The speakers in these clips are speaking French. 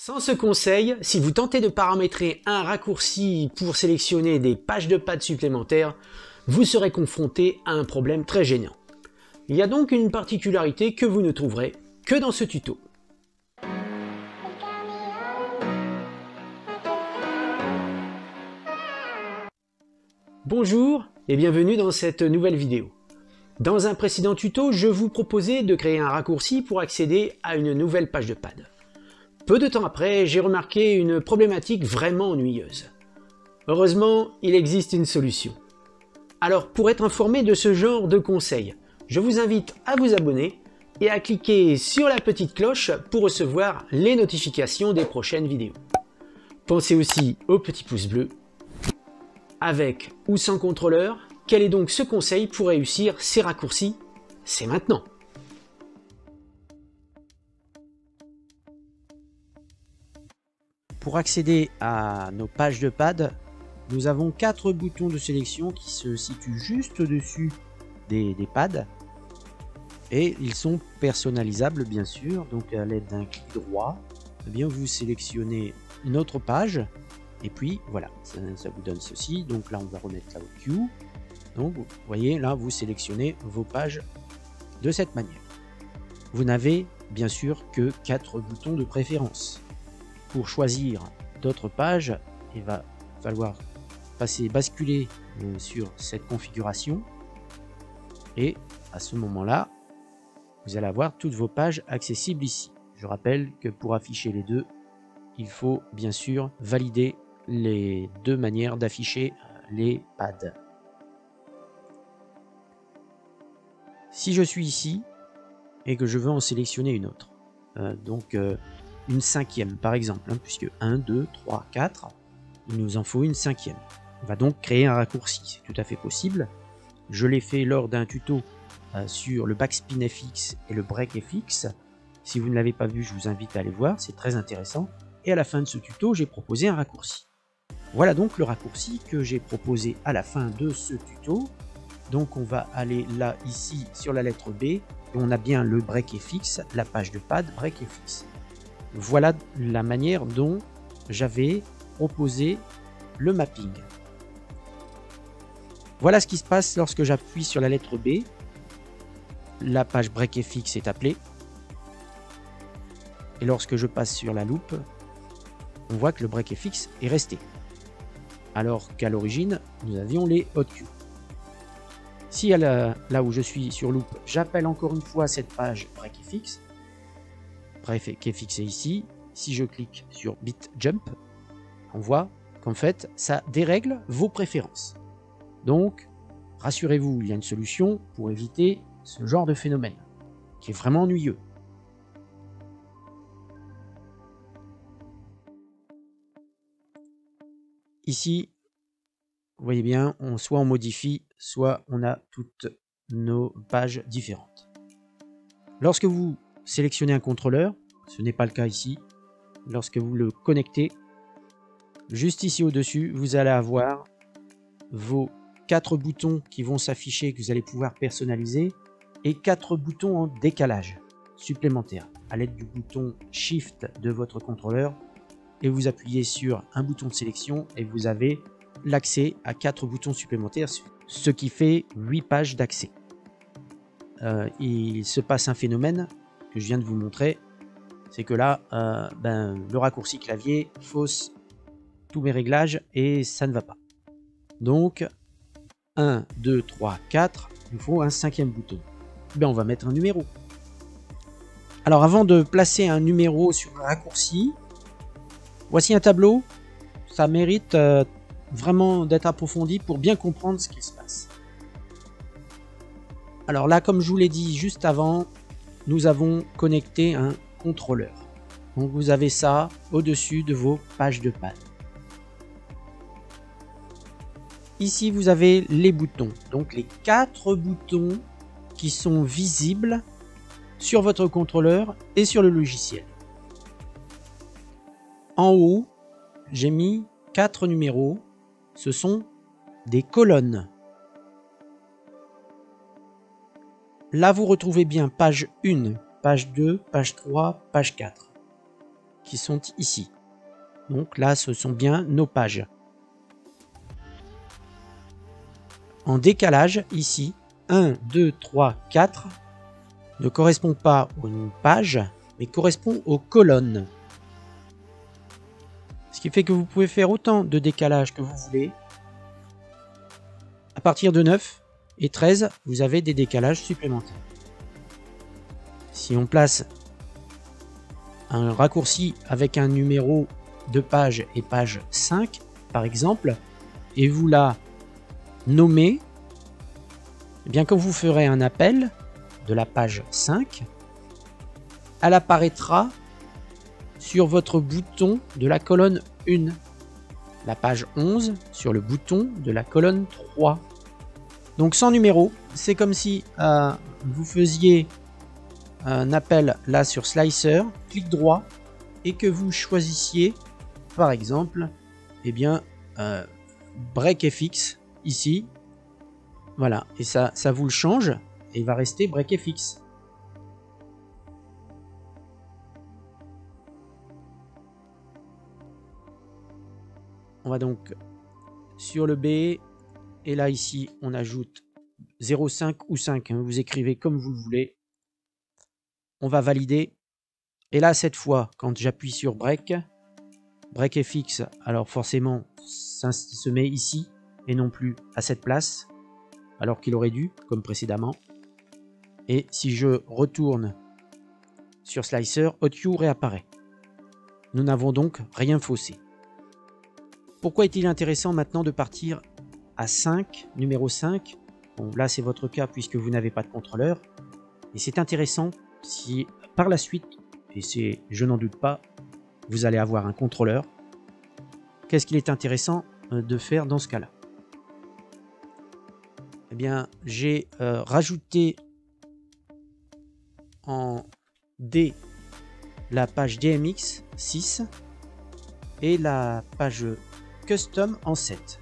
Sans ce conseil, si vous tentez de paramétrer un raccourci pour sélectionner des pages de pad supplémentaires, vous serez confronté à un problème très gênant. Il y a donc une particularité que vous ne trouverez que dans ce tuto. Bonjour et bienvenue dans cette nouvelle vidéo. Dans un précédent tuto, je vous proposais de créer un raccourci pour accéder à une nouvelle page de pad. Peu de temps après, j'ai remarqué une problématique vraiment ennuyeuse. Heureusement, il existe une solution. Alors, pour être informé de ce genre de conseils, je vous invite à vous abonner et à cliquer sur la petite cloche pour recevoir les notifications des prochaines vidéos. Pensez aussi au petit pouce bleu. Avec ou sans contrôleur, quel est donc ce conseil pour réussir ces raccourcis? C'est maintenant! Pour accéder à nos pages de pad, nous avons 4 boutons de sélection qui se situent juste au-dessus des pads. Et ils sont personnalisables bien sûr, donc à l'aide d'un clic droit, eh bien vous sélectionnez une autre page, et puis voilà, ça vous donne ceci. Donc là on va remettre la haute queue. Donc vous voyez, là vous sélectionnez vos pages de cette manière. Vous n'avez bien sûr que 4 boutons de préférence. Pour choisir d'autres pages, il va falloir basculer sur cette configuration, et à ce moment-là, vous allez avoir toutes vos pages accessibles ici. Je rappelle que pour afficher les deux, il faut bien sûr valider les deux manières d'afficher les pads. Si je suis ici et que je veux en sélectionner une autre, une cinquième par exemple, puisque 1, 2, 3, 4, il nous en faut une cinquième. On va donc créer un raccourci, c'est tout à fait possible. Je l'ai fait lors d'un tuto sur le backspin FX et le break FX. Si vous ne l'avez pas vu, je vous invite à aller voir, c'est très intéressant. Et à la fin de ce tuto, j'ai proposé un raccourci. Voilà donc le raccourci que j'ai proposé à la fin de ce tuto. Donc on va aller là, ici, sur la lettre B, et on a bien le break FX, la page de pad break FX. Voilà la manière dont j'avais proposé le mapping. Voilà ce qui se passe lorsque j'appuie sur la lettre B. La page break FX est appelée. Et lorsque je passe sur la loupe, on voit que le break FX est resté. Alors qu'à l'origine, nous avions les hot queues. Si là où je suis sur loupe, j'appelle encore une fois cette page break FX, qui est fixé ici. Si je clique sur bit jump, on voit qu'en fait ça dérègle vos préférences. Donc rassurez-vous, il y a une solution pour éviter ce genre de phénomène qui est vraiment ennuyeux. Ici, vous voyez bien, soit on modifie, soit on a toutes nos pages différentes. Lorsque vous sélectionnez un contrôleur, ce n'est pas le cas ici. Lorsque vous le connectez, juste ici au-dessus, vous allez avoir vos 4 boutons qui vont s'afficher, que vous allez pouvoir personnaliser, et 4 boutons en décalage supplémentaires à l'aide du bouton Shift de votre contrôleur, et vous appuyez sur un bouton de sélection et vous avez l'accès à 4 boutons supplémentaires, ce qui fait 8 pages d'accès. Il se passe un phénomène que je viens de vous montrer, c'est que là, le raccourci clavier fausse tous mes réglages et ça ne va pas. Donc, 1, 2, 3, 4, il faut un 5e bouton. On va mettre un numéro. Alors, avant de placer un numéro sur un raccourci, voici un tableau. Ça mérite vraiment d'être approfondi pour bien comprendre ce qui se passe. Alors là, comme je vous l'ai dit juste avant, nous avons connecté un contrôleur. Donc vous avez ça au-dessus de vos pages de pad. Ici, vous avez les boutons. Donc les 4 boutons qui sont visibles sur votre contrôleur et sur le logiciel. En haut, j'ai mis 4 numéros. Ce sont des colonnes. Là, vous retrouvez bien page 1, page 2, page 3, page 4. qui sont ici. Donc là, ce sont bien nos pages. En décalage, ici, 1, 2, 3, 4 ne correspond pas aux pages, mais correspond aux colonnes. Ce qui fait que vous pouvez faire autant de décalage que vous voulez. À partir de 9 et 13, vous avez des décalages supplémentaires. Si on place un raccourci avec un numéro de page et page 5, par exemple, et vous la nommez, eh bien quand vous ferez un appel de la page 5, elle apparaîtra sur votre bouton de la colonne 1. La page 11 sur le bouton de la colonne 3. Donc sans numéro, c'est comme si vous faisiez un appel là sur Slicer, clic droit, et que vous choisissiez par exemple eh bien BreakFX ici. Voilà, et ça vous le change et il va rester BreakFX. On va donc sur le B, et là ici on ajoute 0,5 ou 5, hein, vous écrivez comme vous le voulez. On va valider, et là cette fois quand j'appuie sur BreakFX, alors forcément ça se met ici et non plus à cette place, alors qu'il aurait dû, comme précédemment. Et si je retourne sur Slicer, HotQ réapparaît. Nous n'avons donc rien faussé. Pourquoi est-il intéressant maintenant de partir à 5, numéro 5? Bon, là c'est votre cas puisque vous n'avez pas de contrôleur. Et c'est intéressant si par la suite, et je n'en doute pas, vous allez avoir un contrôleur. Qu'est-ce qu'il est intéressant de faire dans ce cas-là? Eh bien, j'ai rajouté en D la page DMX 6 et la page Custom en 7.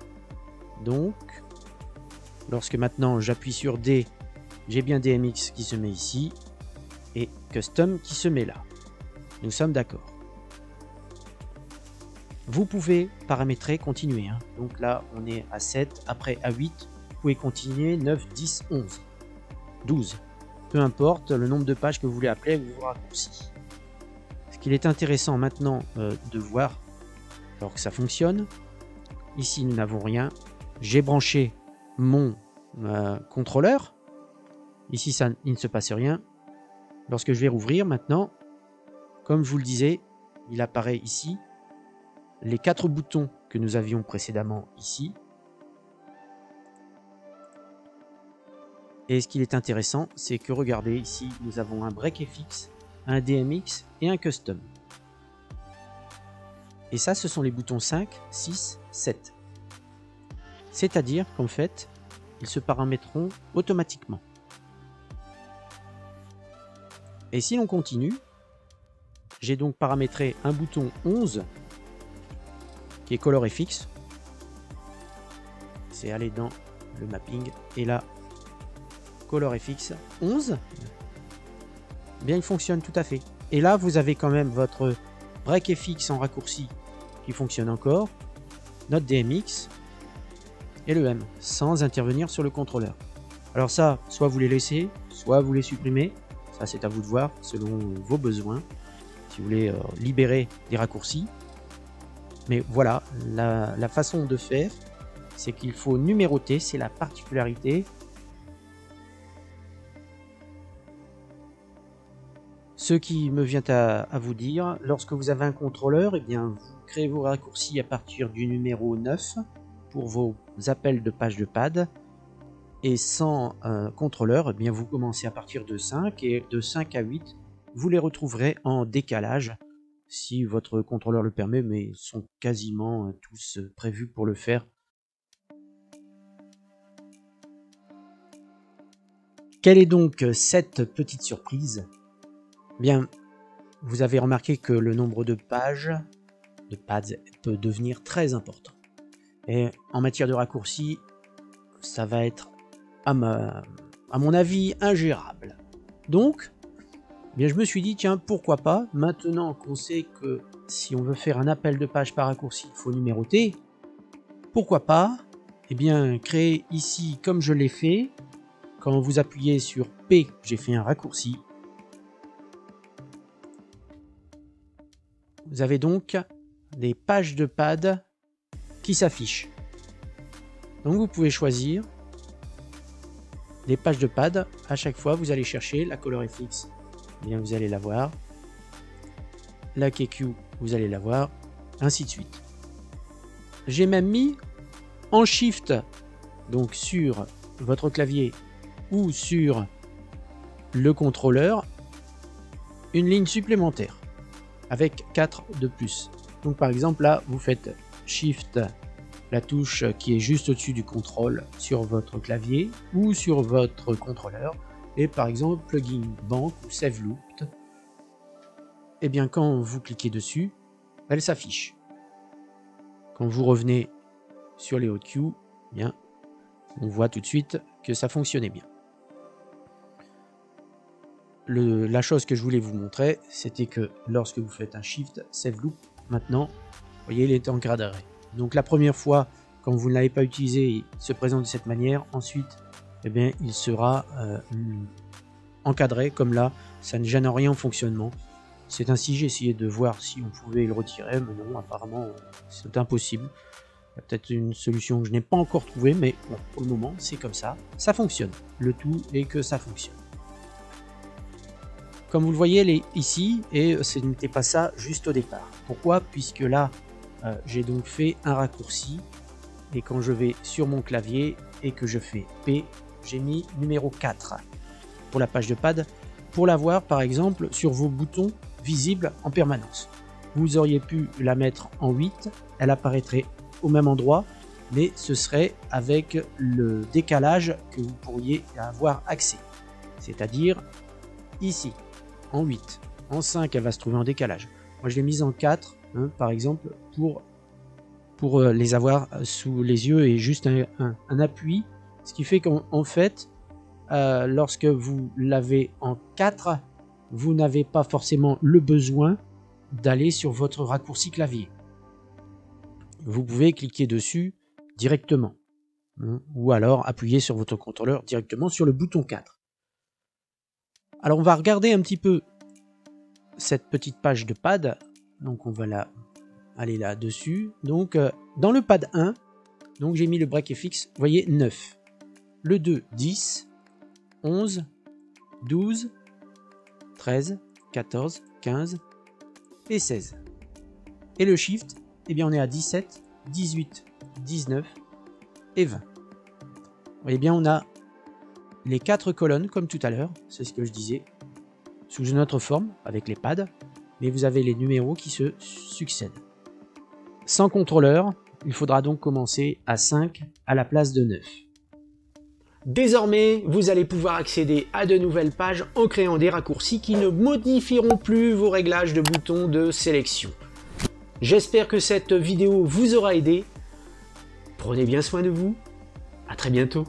Donc, lorsque maintenant j'appuie sur D, j'ai bien DMX qui se met ici et Custom qui se met là. Nous sommes d'accord. Vous pouvez paramétrer, continuer. Hein. Donc là, on est à 7, après à 8. Vous pouvez continuer 9, 10, 11, 12. Peu importe le nombre de pages que vous voulez appeler avec vos raccourcis. Ce qu'il est intéressant maintenant de voir, alors que ça fonctionne, ici nous n'avons rien. J'ai branché mon contrôleur. Ici il ne se passe rien. Lorsque je vais rouvrir maintenant, comme je vous le disais, il apparaît ici les 4 boutons que nous avions précédemment ici. Et ce qui est intéressant, c'est que regardez ici, nous avons un BreakFX, un DMX et un Custom. Et ça, ce sont les boutons 5, 6, 7. C'est-à-dire qu'en fait, ils se paramétreront automatiquement. Et si l'on continue, j'ai donc paramétré un bouton 11 qui est ColorFX. C'est aller dans le mapping et là, ColorFX 11. Bien, il fonctionne tout à fait. Et là, vous avez quand même votre BreakFX en raccourci qui fonctionne encore, notre DMX et le M sans intervenir sur le contrôleur. Alors ça, soit vous les laissez, soit vous les supprimez. Ça, c'est à vous de voir selon vos besoins. Si vous voulez libérer des raccourcis. Mais voilà, la façon de faire, c'est qu'il faut numéroter, c'est la particularité. Ce qui me vient à vous dire, lorsque vous avez un contrôleur, eh bien, vous créez vos raccourcis à partir du numéro 9 pour vos appels de page de pad. Et sans contrôleur, eh bien, vous commencez à partir de 5 et de 5 à 8, vous les retrouverez en décalage si votre contrôleur le permet, mais ils sont quasiment tous prévus pour le faire. Quelle est donc cette petite surprise? Bien, vous avez remarqué que le nombre de pages, de pads, peut devenir très important. Et en matière de raccourcis, ça va être, à mon avis, ingérable. Donc, bien, je me suis dit, tiens, pourquoi pas, maintenant qu'on sait que si on veut faire un appel de page par raccourci, il faut numéroter. Pourquoi pas? Eh bien, créer ici comme je l'ai fait. Quand vous appuyez sur P, j'ai fait un raccourci. Vous avez donc des pages de pad qui s'affichent. Donc vous pouvez choisir des pages de pad. À chaque fois, vous allez chercher la ColorFX. Eh bien, vous allez la voir. La KQ, vous allez la voir. Ainsi de suite. J'ai même mis en Shift, donc sur votre clavier ou sur le contrôleur, une ligne supplémentaire avec 4 de plus. Donc par exemple là, vous faites Shift, la touche qui est juste au-dessus du contrôle sur votre clavier ou sur votre contrôleur, et par exemple plugin bank ou save loop, et bien quand vous cliquez dessus, elle s'affiche. Quand vous revenez sur les hotkeys, bien, on voit tout de suite que ça fonctionnait bien. La chose que je voulais vous montrer, c'était que lorsque vous faites un Shift Save Loop, maintenant, vous voyez, il est encadré. Donc la première fois, quand vous ne l'avez pas utilisé, il se présente de cette manière. Ensuite, eh bien, il sera encadré comme là. Ça ne gêne rien au fonctionnement. C'est ainsi, j'ai essayé de voir si on pouvait le retirer, mais non, apparemment, c'est impossible. Il y a peut-être une solution que je n'ai pas encore trouvée, mais bon, pour le moment, c'est comme ça. Ça fonctionne. Le tout est que ça fonctionne. Comme vous le voyez, elle est ici, et ce n'était pas ça juste au départ. Pourquoi? Puisque là, j'ai donc fait un raccourci, et quand je vais sur mon clavier, et que je fais P, j'ai mis numéro 4 pour la page de pad, pour l'avoir par exemple sur vos boutons visibles en permanence. Vous auriez pu la mettre en 8, elle apparaîtrait au même endroit, mais ce serait avec le décalage que vous pourriez avoir accès. C'est-à-dire ici, en 8. En 5, elle va se trouver en décalage. Moi, je l'ai mise en 4, hein, par exemple, pour les avoir sous les yeux et juste un appui. Ce qui fait qu'en fait, lorsque vous l'avez en 4, vous n'avez pas forcément le besoin d'aller sur votre raccourci clavier. Vous pouvez cliquer dessus directement, hein, ou alors appuyer sur votre contrôleur directement sur le bouton 4. Alors on va regarder un petit peu cette petite page de pad. Donc on va aller là-dessus. Donc dans le pad 1, donc j'ai mis le break FX, vous voyez 9. Le 2, 10, 11, 12, 13, 14, 15 et 16. Et le shift, eh bien on est à 17, 18, 19 et 20. Vous voyez bien, on a les 4 colonnes comme tout à l'heure, c'est ce que je disais, sous une autre forme avec les pads, mais vous avez les numéros qui se succèdent. Sans contrôleur, il faudra donc commencer à 5 à la place de 9. Désormais, vous allez pouvoir accéder à de nouvelles pages en créant des raccourcis qui ne modifieront plus vos réglages de boutons de sélection. J'espère que cette vidéo vous aura aidé. Prenez bien soin de vous. À très bientôt.